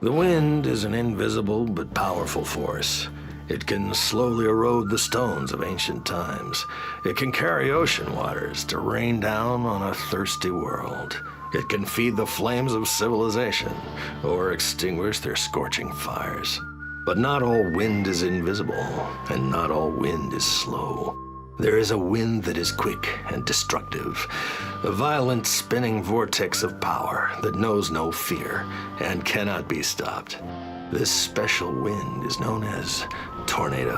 The wind is an invisible but powerful force. It can slowly erode the stones of ancient times. It can carry ocean waters to rain down on a thirsty world. It can feed the flames of civilization or extinguish their scorching fires. But not all wind is invisible, and not all wind is slow. There is a wind that is quick and destructive, a violent spinning vortex of power that knows no fear and cannot be stopped. This special wind is known as tornado.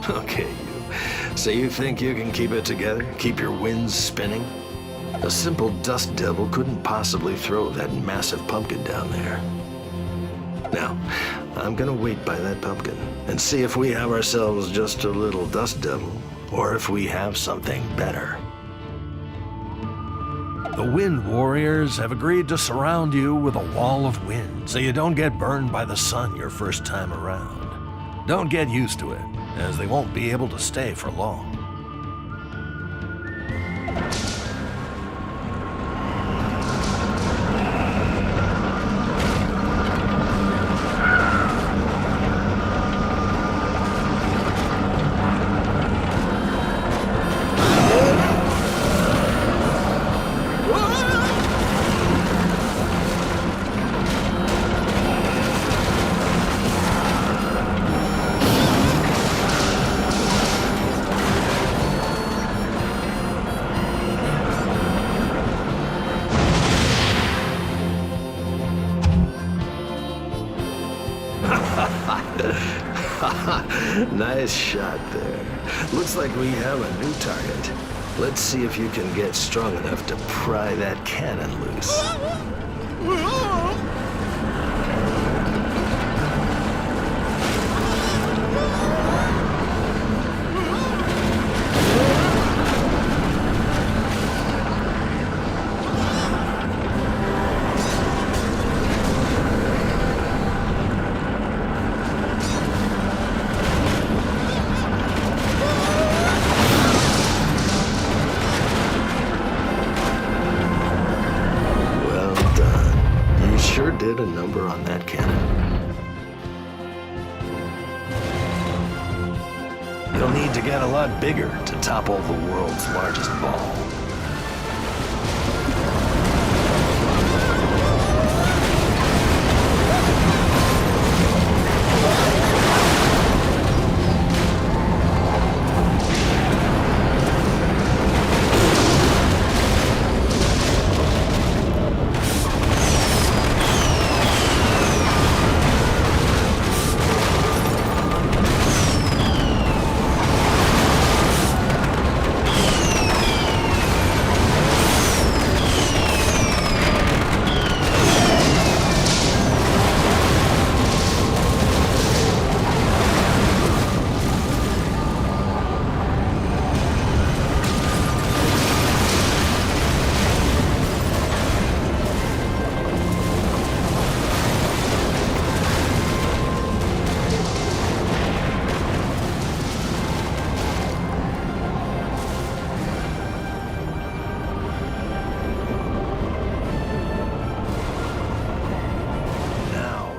Okay, you. So you think you can keep it together? Keep your winds spinning? A simple dust devil couldn't possibly throw that massive pumpkin down there. Now, I'm gonna wait by that pumpkin and see if we have ourselves just a little dust devil, or if we have something better. The Wind Warriors have agreed to surround you with a wall of wind so you don't get burned by the sun your first time around. Don't get used to it, as they won't be able to stay for long. Nice shot there. Looks like we have a new target. Let's see if you can get strong enough to pry that cannon loose. Did a number on that cannon. You'll need to get a lot bigger to topple the world's largest ball.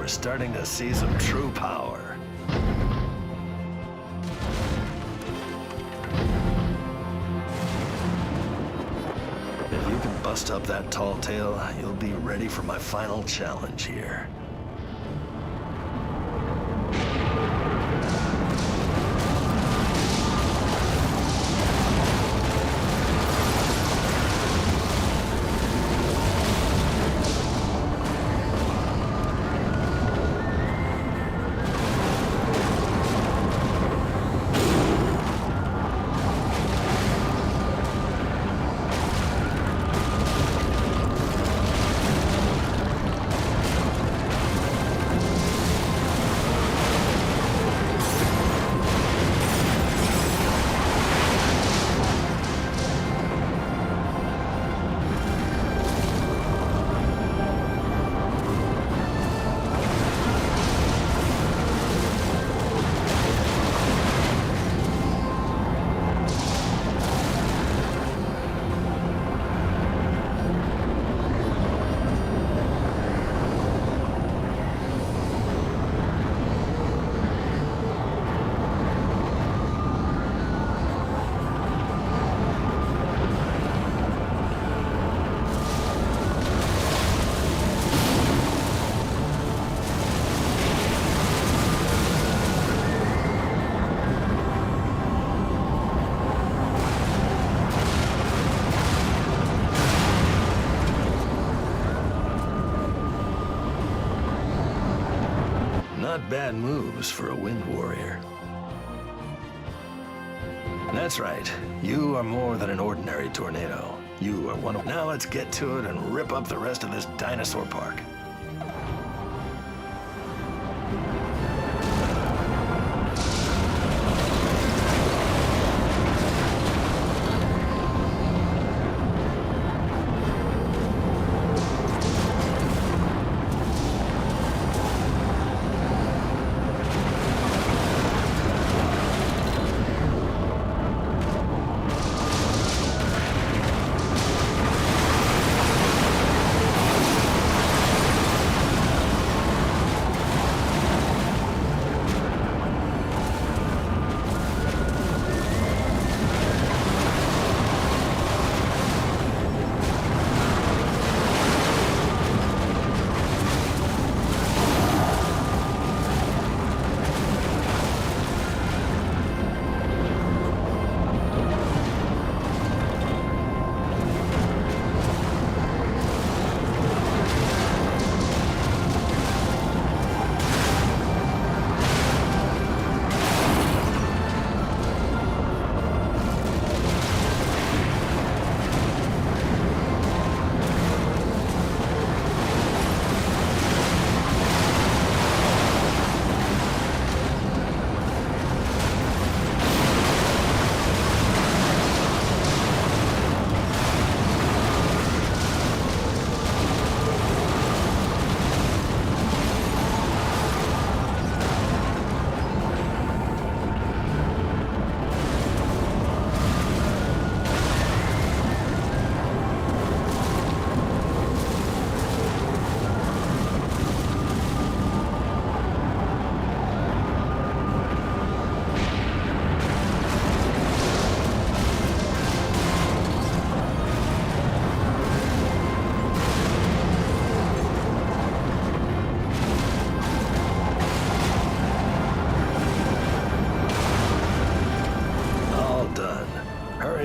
Starting to see some true power. If you can bust up that tall tale, you'll be ready for my final challenge here. not bad moves for a wind warrior. That's right. You are more than an ordinary tornado. You are one of... Now let's get to it and rip up the rest of this dinosaur park.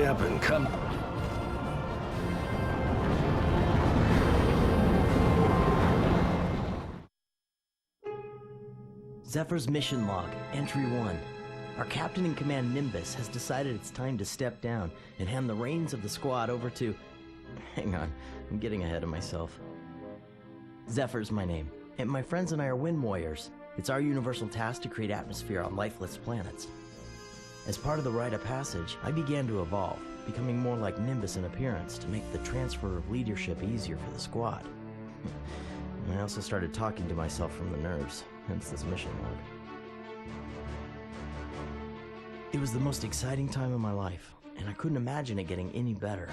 Up and come. Zephyr's mission log, entry 1. Our captain in command, Nimbus, has decided it's time to step down and hand the reins of the squad over to... Hang on, I'm getting ahead of myself. Zephyr's my name, and my friends and I are wind warriors. It's our universal task to create atmosphere on lifeless planets. As part of the rite of passage, I began to evolve, becoming more like Nimbus in appearance to make the transfer of leadership easier for the squad. I also started talking to myself from the nerves, hence this mission log. It was the most exciting time of my life, and I couldn't imagine it getting any better.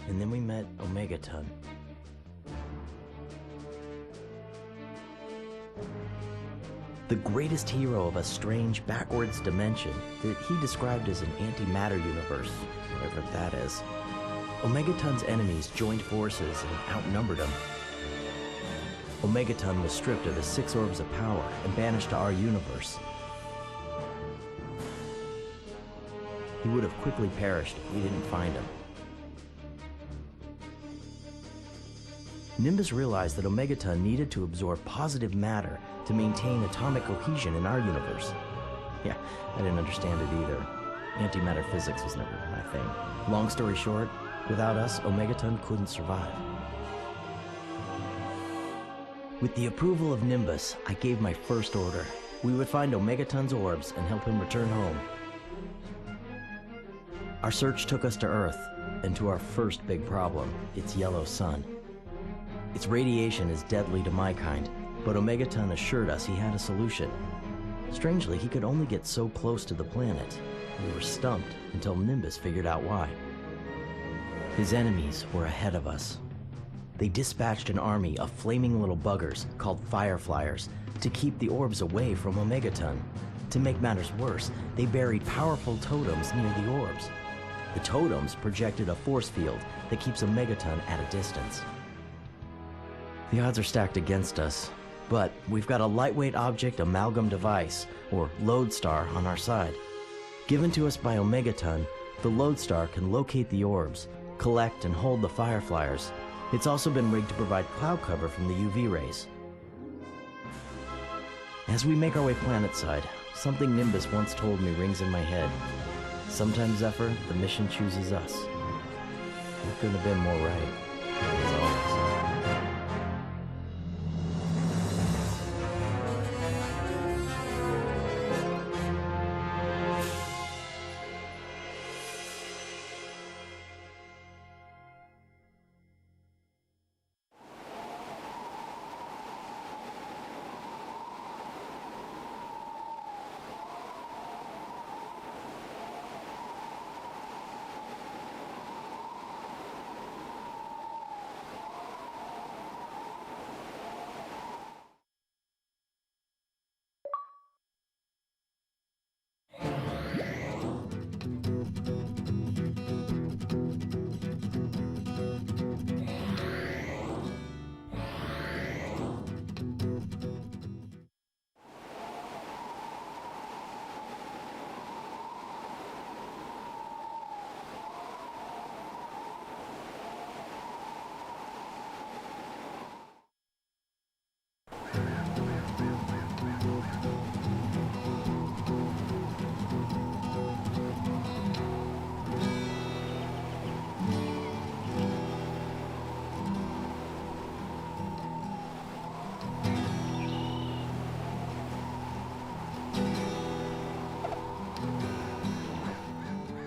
And then we met Omegaton. The greatest hero of a strange, backwards dimension that he described as an antimatter universe, whatever that is. Omegaton's enemies joined forces and outnumbered him. Omegaton was stripped of his 6 orbs of power and banished to our universe. He would have quickly perished if we didn't find him. Nimbus realized that Omegaton needed to absorb positive matter to maintain atomic cohesion in our universe. Yeah, I didn't understand it either. Antimatter physics was never my thing. Long story short, without us, Omegaton couldn't survive. With the approval of Nimbus, I gave my first order. We would find Omegaton's orbs and help him return home. Our search took us to Earth, and to our first big problem, its yellow sun. Its radiation is deadly to my kind, but Omegaton assured us he had a solution. Strangely, he could only get so close to the planet. We were stumped until Nimbus figured out why. His enemies were ahead of us. They dispatched an army of flaming little buggers called fireflies to keep the orbs away from Omegaton. To make matters worse, they buried powerful totems near the orbs. The totems projected a force field that keeps Omegaton at a distance. The odds are stacked against us, but we've got a lightweight object amalgam device, or lodestar, on our side. Given to us by Omegaton, the lodestar can locate the orbs, collect and hold the fireflies. It's also been rigged to provide cloud cover from the UV rays. As we make our way planetside, something Nimbus once told me rings in my head. Sometimes, Zephyr, the mission chooses us. We couldn't have been more right, as always.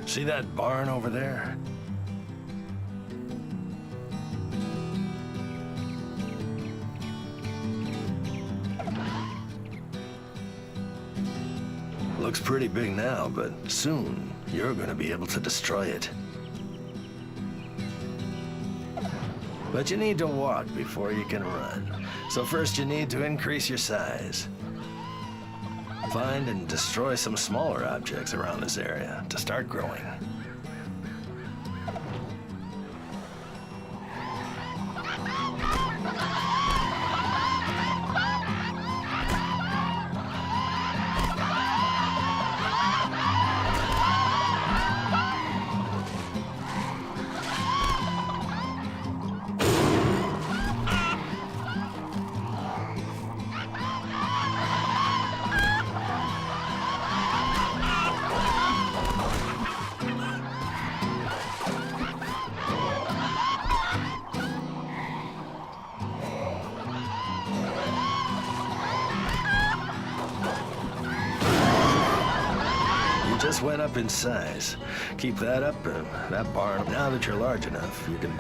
See that barn over there? Looks pretty big now, but soon you're gonna be able to destroy it. But you need to walk before you can run. So first you need to increase your size. Find and destroy some smaller objects around this area to start growing. Just went up in size. Keep that up, that barn. Now that you're large enough, you can...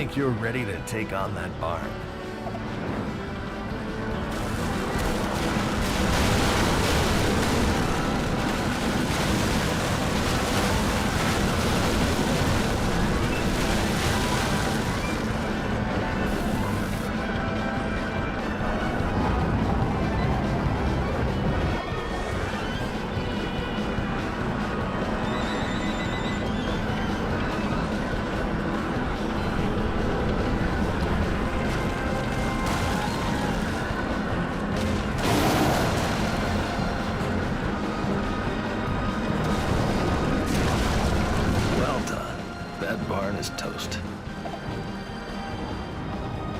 think you're ready to take on that barn. Is toast.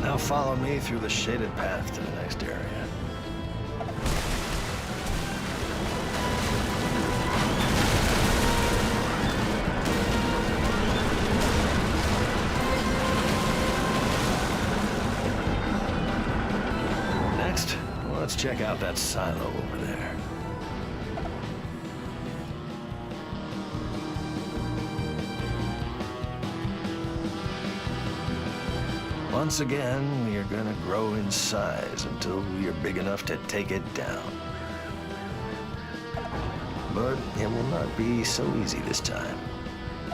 Now follow me through the shaded path to the next area. Next, let's check out that silo over there. Once again, we are gonna grow in size until we are big enough to take it down. But it will not be so easy this time.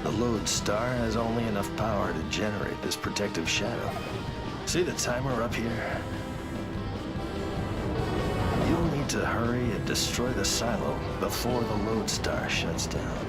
The lodestar has only enough power to generate this protective shadow. See the timer up here? You'll need to hurry and destroy the silo before the lodestar shuts down.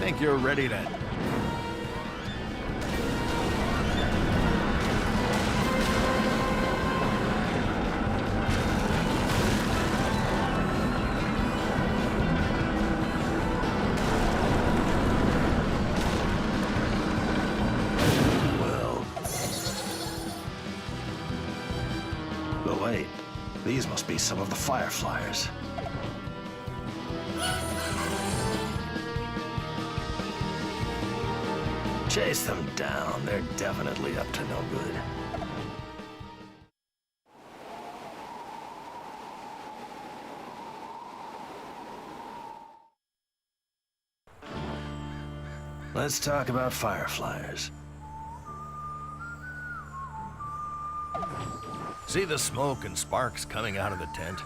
think you're ready to... These must be some of the fireflies. Chase them down. They're definitely up to no good. Let's talk about fireflies. See the smoke and sparks coming out of the tent?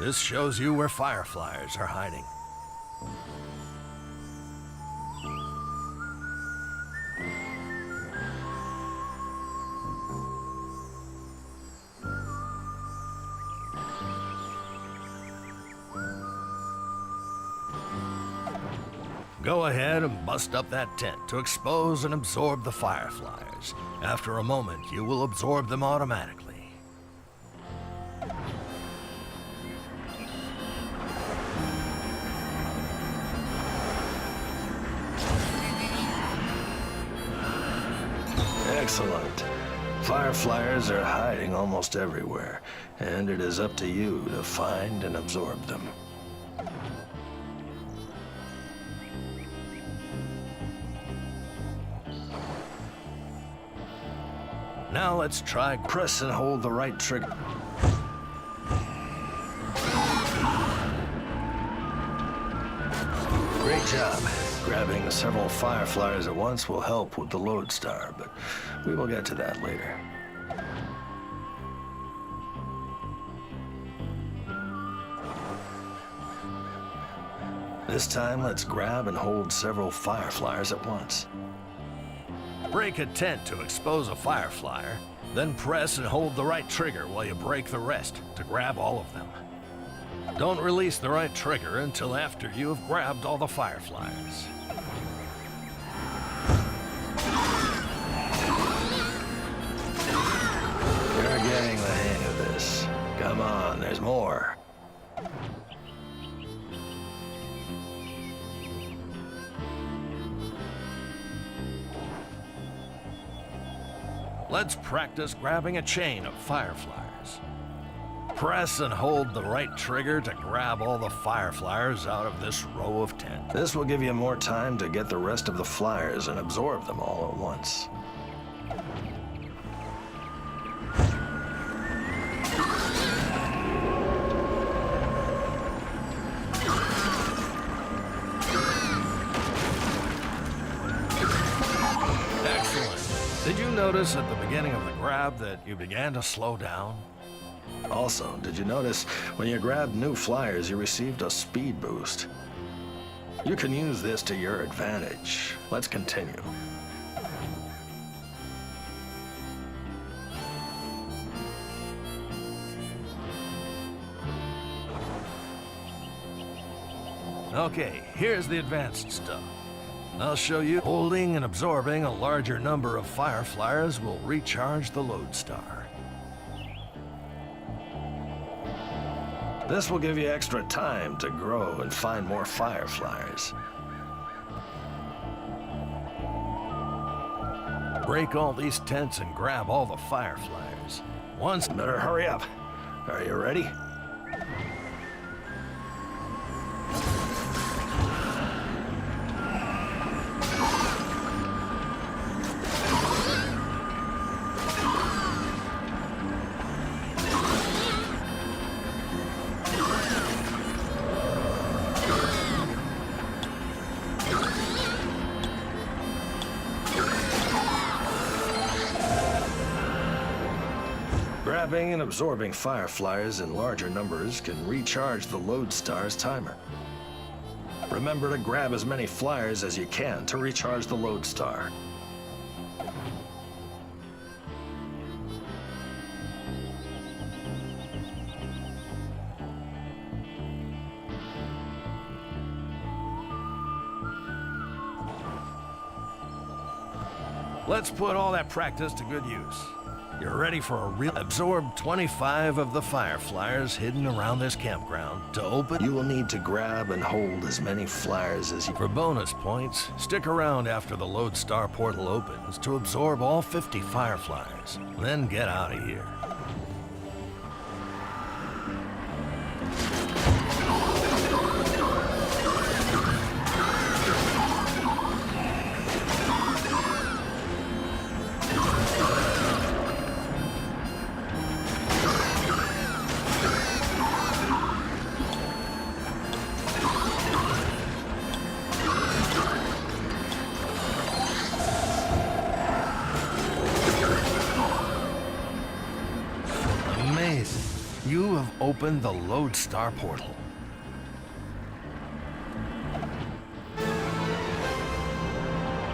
This shows you where fireflies are hiding. Go ahead and bust up that tent to expose and absorb the fireflies. After a moment, you will absorb them automatically. Excellent. Fireflies are hiding almost everywhere, and it is up to you to find and absorb them. Now let's try press and hold the right trigger. Great job. Grabbing several fireflies at once will help with the lodestar, but we will get to that later. This time, let's grab and hold several fireflies at once. Break a tent to expose a fireflyer, then press and hold the right trigger while you break the rest to grab all of them. Don't release the right trigger until after you have grabbed all the fireflies. You're getting the hang of this. Come on, there's more. Let's practice grabbing a chain of fireflies. Press and hold the right trigger to grab all the fireflies out of this row of 10. This will give you more time to get the rest of the flyers and absorb them all at once. Did you notice at the beginning of the grab that you began to slow down? Also, did you notice when you grabbed new flyers, you received a speed boost? You can use this to your advantage. Let's continue. Okay, here's the advanced stuff. I'll show you holding and absorbing a larger number of fireflies will recharge the lodestar. This will give you extra time to grow and find more fireflies. Break all these tents and grab all the fireflies. Once, better hurry up. Are you ready? Grabbing and absorbing fireflies in larger numbers can recharge the lodestar's timer. Remember to grab as many flyers as you can to recharge the lodestar. Let's put all that practice to good use. You're ready for a real... Absorb 25 of the fireflies hidden around this campground. To open, you will need to grab and hold as many flyers as you... For bonus points, stick around after the lodestar portal opens to absorb all 50 fireflies. Then get out of here. open the Lodestar portal.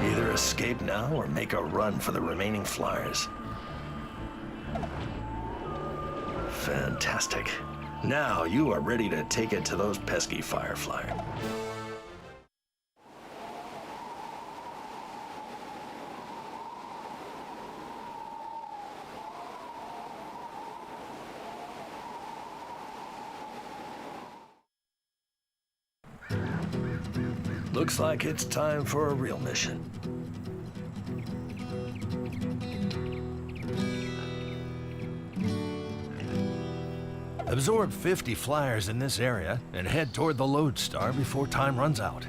Either escape now or make a run for the remaining flyers. Fantastic. Now you are ready to take it to those pesky firefly. Looks like it's time for a real mission. Absorb 50 flyers in this area and head toward the Lodestar before time runs out.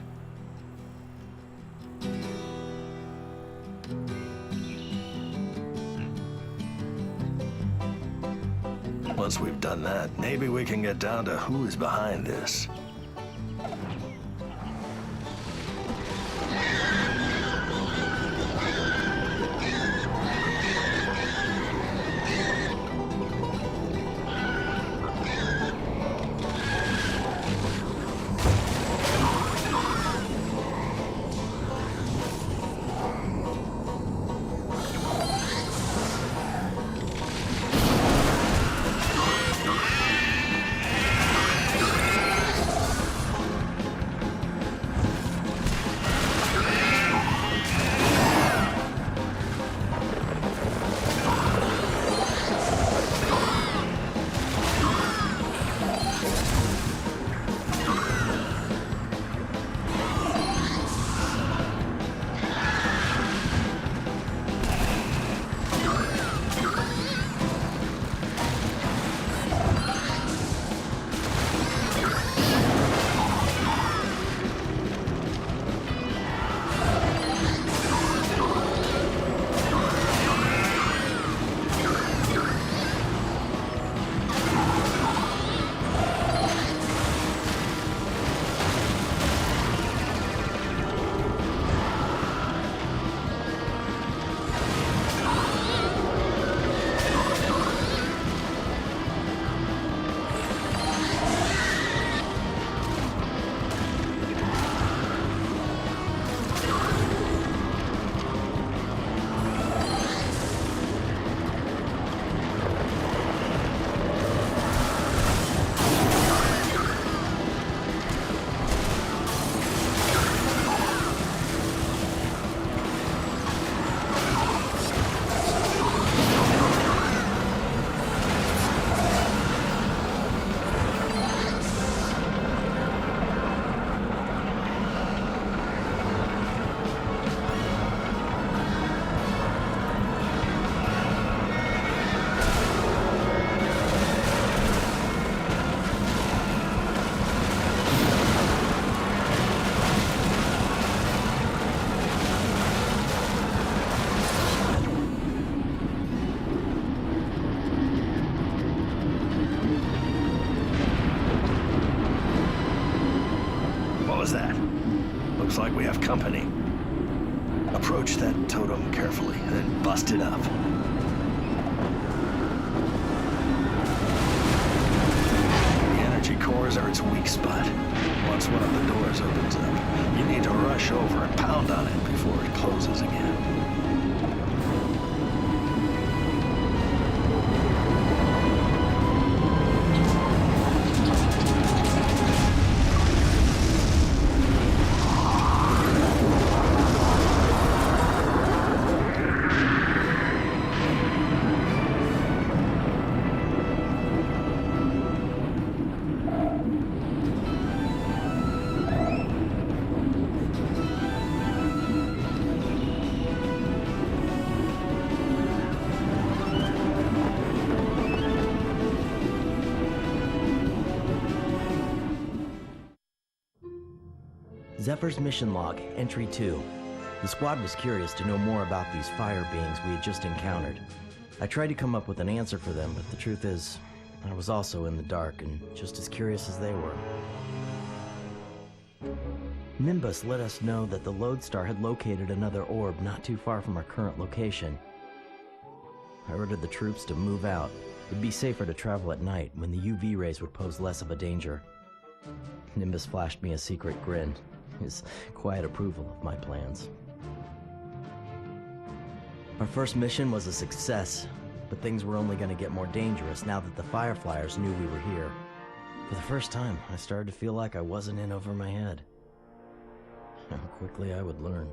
Once we've done that, maybe we can get down to who is behind this. Looks like we have company. Approach that totem carefully, then bust it up. The energy cores are its weak spot. Once one of the doors opens up, you need to rush over and pound on it before it closes again. Zephyr's mission log, entry 2. The squad was curious to know more about these fire beings we had just encountered. I tried to come up with an answer for them, but the truth is, I was also in the dark and just as curious as they were. Nimbus let us know that the Lodestar had located another orb not too far from our current location. I ordered the troops to move out It'd be safer to travel at night when the UV rays would pose less of a danger. Nimbus flashed me a secret grin, his quiet approval of my plans. Our first mission was a success, but things were only going to get more dangerous now that the fireflies knew we were here. For the first time, I started to feel like I wasn't in over my head. How quickly I would learn.